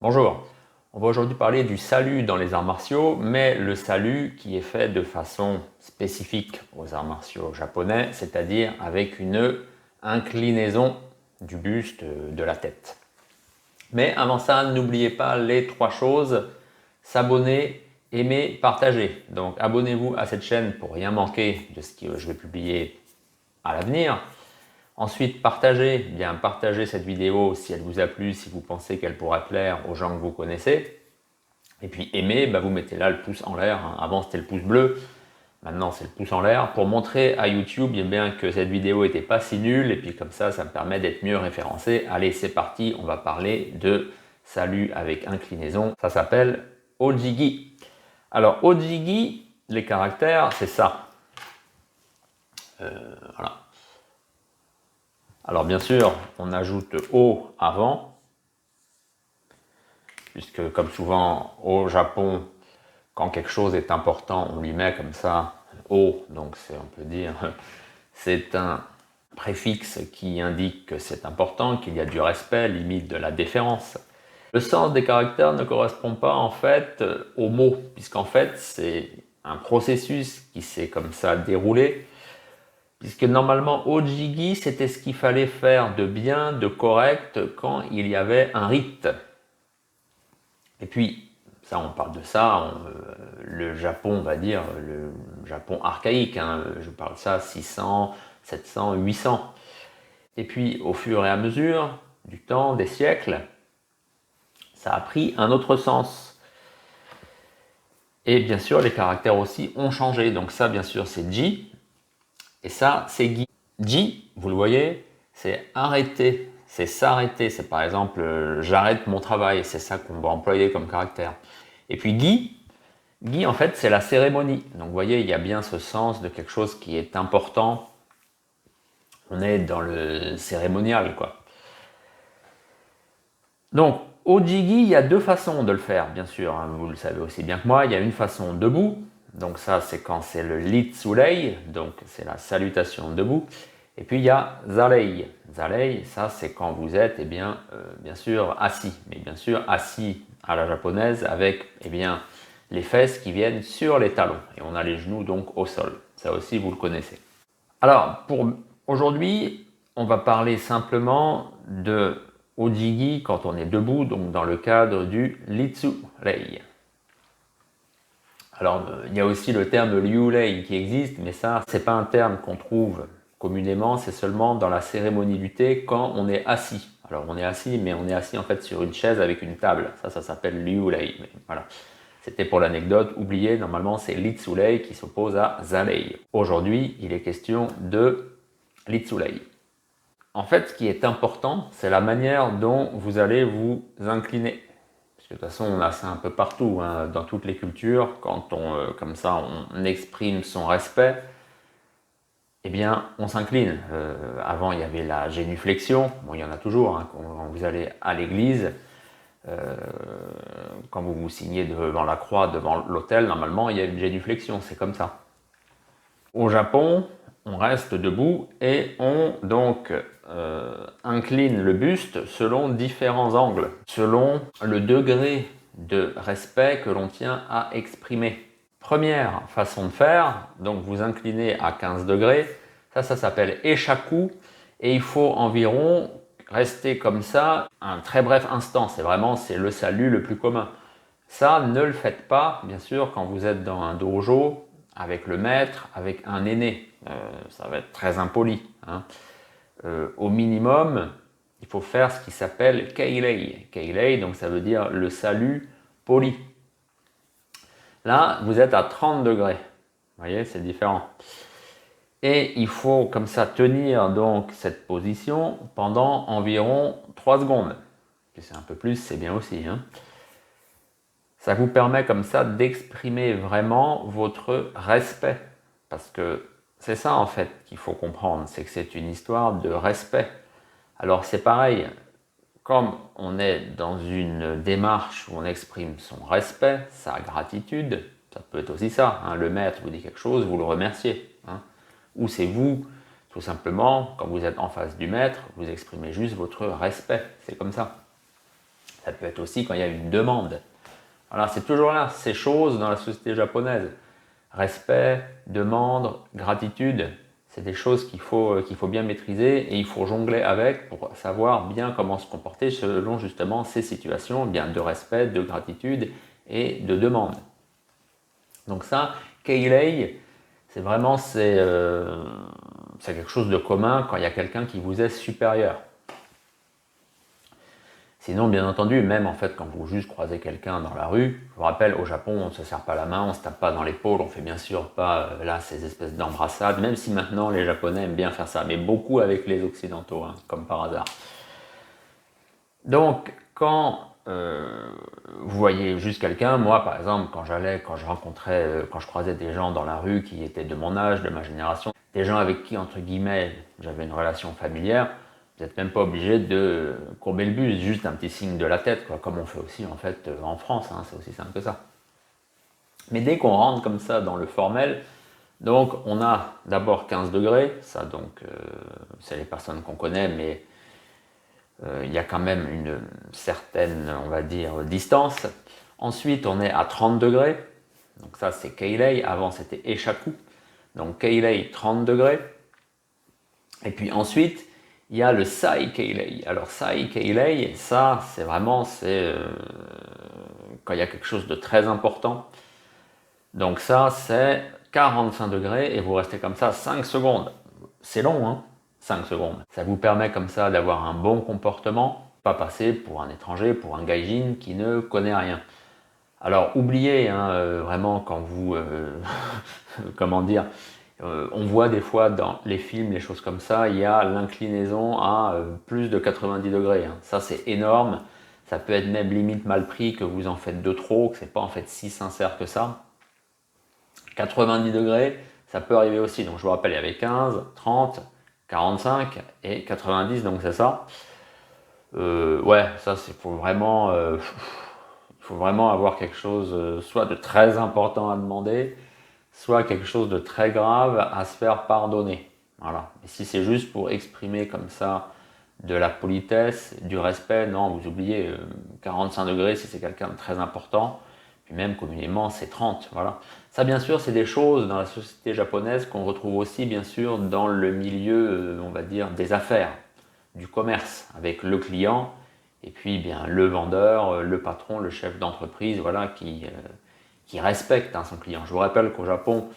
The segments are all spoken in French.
Bonjour, on va aujourd'hui parler du salut dans les arts martiaux, mais le salut qui est fait de façon spécifique aux arts martiaux japonais, c'est-à-dire avec une inclinaison du buste, de la tête. Mais avant ça, n'oubliez pas les trois choses: s'abonner, aimer, partager. Donc abonnez-vous à cette chaîne pour rien manquer de ce que je vais publier à l'avenir. Ensuite, partagez cette vidéo si elle vous a plu, si vous pensez qu'elle pourra plaire aux gens que vous connaissez. Et puis aimer, vous mettez là le pouce en l'air. Avant c'était le pouce bleu, maintenant c'est le pouce en l'air pour montrer à YouTube bien que cette vidéo n'était pas si nulle. Et puis comme ça me permet d'être mieux référencé. Allez, c'est parti, on va parler de salut avec inclinaison. Ça s'appelle Ojigi. Alors Ojigi, les caractères, c'est ça. Voilà. Alors bien sûr, on ajoute O avant, puisque comme souvent au Japon, quand quelque chose est important, on lui met comme ça O, donc on peut dire c'est un préfixe qui indique que c'est important, qu'il y a du respect, limite de la déférence. Le sens des caractères ne correspond pas en fait aux mots, puisqu'en fait c'est un processus qui s'est comme ça déroulé. Puisque normalement, Ojigi, c'était ce qu'il fallait faire de bien, de correct, quand il y avait un rite. Et puis, ça, on parle de ça, le Japon, on va dire, le Japon archaïque, je parle de ça 600, 700, 800. Et puis, au fur et à mesure du temps, des siècles, ça a pris un autre sens. Et bien sûr, les caractères aussi ont changé. Donc ça, bien sûr, c'est Ji, et ça, c'est Gi. Ji, vous le voyez, c'est arrêter, c'est s'arrêter. C'est par exemple, j'arrête mon travail, c'est ça qu'on va employer comme caractère. Et puis Gi en fait, c'est la cérémonie. Donc vous voyez, il y a bien ce sens de quelque chose qui est important. On est dans le cérémonial, quoi. Donc, Ojigi, il y a deux façons de le faire, bien sûr. Vous le savez aussi bien que moi. Il y a une façon debout. Donc ça, c'est quand c'est le Litsurei, donc c'est la salutation debout. Et puis il y a Zarei. Zarei, ça c'est quand vous êtes, bien sûr, assis. Mais bien sûr, assis à la japonaise avec, les fesses qui viennent sur les talons. Et on a les genoux donc au sol. Ça aussi, vous le connaissez. Alors, pour aujourd'hui, on va parler simplement de Ojigi quand on est debout, donc dans le cadre du Litsurei. Alors, il y a aussi le terme Ryurei qui existe, mais ça, c'est pas un terme qu'on trouve communément, c'est seulement dans la cérémonie du thé quand on est assis. Alors, on est assis, mais on est assis en fait sur une chaise avec une table. Ça s'appelle Ryurei. Mais voilà. C'était pour l'anecdote. Oubliez, normalement, c'est Litsurei qui s'oppose à Zarei. Aujourd'hui, il est question de Litsurei. En fait, ce qui est important, c'est la manière dont vous allez vous incliner. Parce que de toute façon, on a ça un peu partout, dans toutes les cultures. Quand comme ça, on exprime son respect, on s'incline. Avant, il y avait la génuflexion. Bon, il y en a toujours. Quand vous allez à l'église, quand vous vous signez devant la croix, devant l'autel, normalement, il y a une génuflexion. C'est comme ça. Au Japon, on reste debout et on donc incline le buste selon différents angles, selon le degré de respect que l'on tient à exprimer. Première façon de faire, donc vous inclinez à 15 degrés, ça s'appelle Eshaku, et il faut environ rester comme ça un très bref instant. C'est le salut le plus commun. Ça, ne le faites pas, bien sûr, quand vous êtes dans un dojo, avec le maître, avec un aîné. Ça va être très impoli. Au minimum, il faut faire ce qui s'appelle Keirei. Keirei, donc ça veut dire le salut poli. Là, vous êtes à 30 degrés. Vous voyez, c'est différent. Et il faut comme ça tenir donc cette position pendant environ 3 secondes. Si c'est un peu plus, c'est bien aussi. Ça vous permet comme ça d'exprimer vraiment votre respect. Parce que c'est ça en fait qu'il faut comprendre, c'est que c'est une histoire de respect. Alors c'est pareil, comme on est dans une démarche où on exprime son respect, sa gratitude, ça peut être aussi ça, le maître vous dit quelque chose, vous le remerciez. Ou c'est vous, tout simplement, quand vous êtes en face du maître, vous exprimez juste votre respect, c'est comme ça. Ça peut être aussi quand il y a une demande. Voilà, c'est toujours là, ces choses dans la société japonaise. Respect, demande, gratitude, c'est des choses qu'il faut bien maîtriser et il faut jongler avec pour savoir bien comment se comporter selon justement ces situations bien de respect, de gratitude et de demande. Donc ça, Keilei, c'est vraiment c'est quelque chose de commun quand il y a quelqu'un qui vous est supérieur. Sinon, bien entendu, même en fait, quand vous juste croisez quelqu'un dans la rue, je vous rappelle, au Japon, on ne se serre pas la main, on ne se tape pas dans l'épaule, on fait bien sûr pas là ces espèces d'embrassades, même si maintenant les Japonais aiment bien faire ça, mais beaucoup avec les Occidentaux, hein, comme par hasard. Donc, quand vous voyez juste quelqu'un, moi par exemple, quand je croisais des gens dans la rue qui étaient de mon âge, de ma génération, des gens avec qui, entre guillemets, j'avais une relation familière, vous n'êtes même pas obligé de courber le buste, juste un petit signe de la tête, quoi, comme on fait aussi en fait en France, hein, c'est aussi simple que ça. Mais dès qu'on rentre comme ça dans le formel, donc on a d'abord 15 degrés, ça donc c'est les personnes qu'on connaît, mais il y a quand même une certaine, on va dire, distance. Ensuite, on est à 30 degrés, donc ça c'est Keilei, avant c'était Eshaku, donc Keilei 30 degrés. Et puis ensuite, il y a le Sai Keilei. Alors Sai Keilei, ça c'est vraiment quand il y a quelque chose de très important. Donc ça c'est 45 degrés et vous restez comme ça 5 secondes. C'est long, hein, 5 secondes. Ça vous permet comme ça d'avoir un bon comportement, pas passer pour un étranger, pour un gaijin qui ne connaît rien. Alors oubliez hein, vraiment quand vous, comment dire, on voit des fois dans les films, les choses comme ça, il y a l'inclinaison à plus de 90 degrés. Hein. Ça c'est énorme, ça peut être même limite mal pris que vous en faites de trop, que c'est pas en fait si sincère que ça. 90 degrés, ça peut arriver aussi. Donc je vous rappelle, il y avait 15, 30, 45 et 90, donc c'est ça. Ouais, ça c'est pour vraiment, il faut vraiment avoir quelque chose, soit de très important à demander, soit quelque chose de très grave à se faire pardonner. Voilà. Et si c'est juste pour exprimer comme ça de la politesse, du respect, non, vous oubliez 45 degrés si c'est quelqu'un de très important. Puis même communément, c'est 30. Voilà. Ça, bien sûr, c'est des choses dans la société japonaise qu'on retrouve aussi, bien sûr, dans le milieu, on va dire, des affaires, du commerce, avec le client et puis bien le vendeur, le patron, le chef d'entreprise, voilà, qui respecte hein, son client. Je vous rappelle qu'au Japon,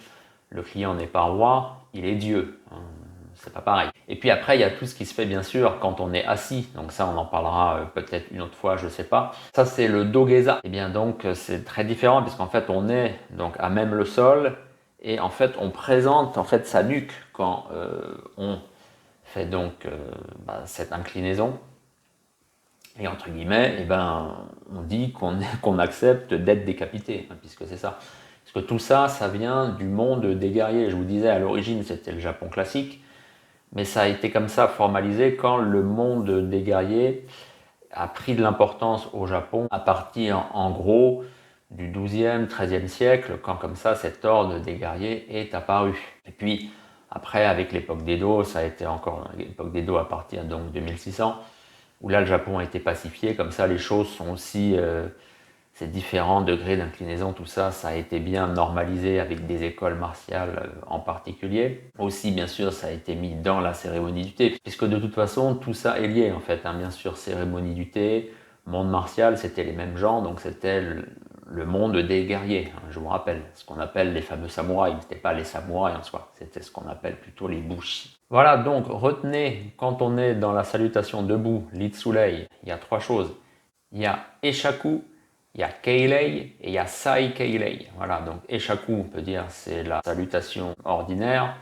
le client n'est pas roi, il est Dieu. Hein, c'est pas pareil. Et puis après, il y a tout ce qui se fait bien sûr quand on est assis. Donc ça, on en parlera peut-être une autre fois, je sais pas. Ça, c'est le dogeza. Et bien donc, c'est très différent puisqu'en fait, on est donc à même le sol et en fait, on présente en fait sa nuque quand on fait donc cette inclinaison. Et entre guillemets, eh ben, on dit qu'on accepte d'être décapité, hein, puisque c'est ça. Parce que tout ça, ça vient du monde des guerriers. Je vous disais, à l'origine, c'était le Japon classique, mais ça a été comme ça formalisé quand le monde des guerriers a pris de l'importance au Japon à partir, en gros, du XIIe, XIIIe siècle, quand comme ça, cet ordre des guerriers est apparu. Et puis, après, avec l'époque d'Edo, ça a été encore l'époque d'Edo à partir donc de 1600, où là, le Japon a été pacifié. Comme ça, les choses sont aussi... ces différents degrés d'inclinaison, tout ça, ça a été bien normalisé avec des écoles martiales en particulier. Aussi, bien sûr, ça a été mis dans la cérémonie du thé, puisque de toute façon, tout ça est lié en fait. Hein. Bien sûr, cérémonie du thé, monde martial, c'était les mêmes gens, donc c'était le monde des guerriers. Hein, je vous rappelle, ce qu'on appelle les fameux samouraïs. Ce n'était pas les samouraïs en soi, c'était ce qu'on appelle plutôt les bushi. Voilà, donc retenez, quand on est dans la salutation debout, Litsulei, il y a trois choses. Il y a Eshaku, il y a Keilei et il y a Sai Keilei. Voilà, donc Eshaku, on peut dire, c'est la salutation ordinaire.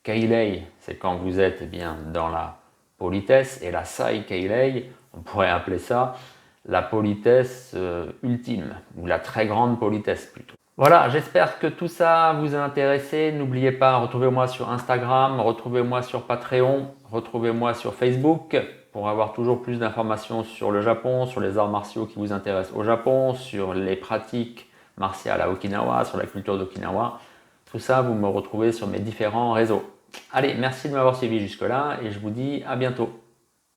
Keilei, c'est quand vous êtes eh bien, dans la politesse. Et la Sai Keilei, on pourrait appeler ça la politesse ultime, ou la très grande politesse plutôt. Voilà, j'espère que tout ça vous a intéressé. N'oubliez pas, retrouvez-moi sur Instagram, retrouvez-moi sur Patreon, retrouvez-moi sur Facebook pour avoir toujours plus d'informations sur le Japon, sur les arts martiaux qui vous intéressent au Japon, sur les pratiques martiales à Okinawa, sur la culture d'Okinawa. Tout ça, vous me retrouvez sur mes différents réseaux. Allez, merci de m'avoir suivi jusque-là et je vous dis à bientôt.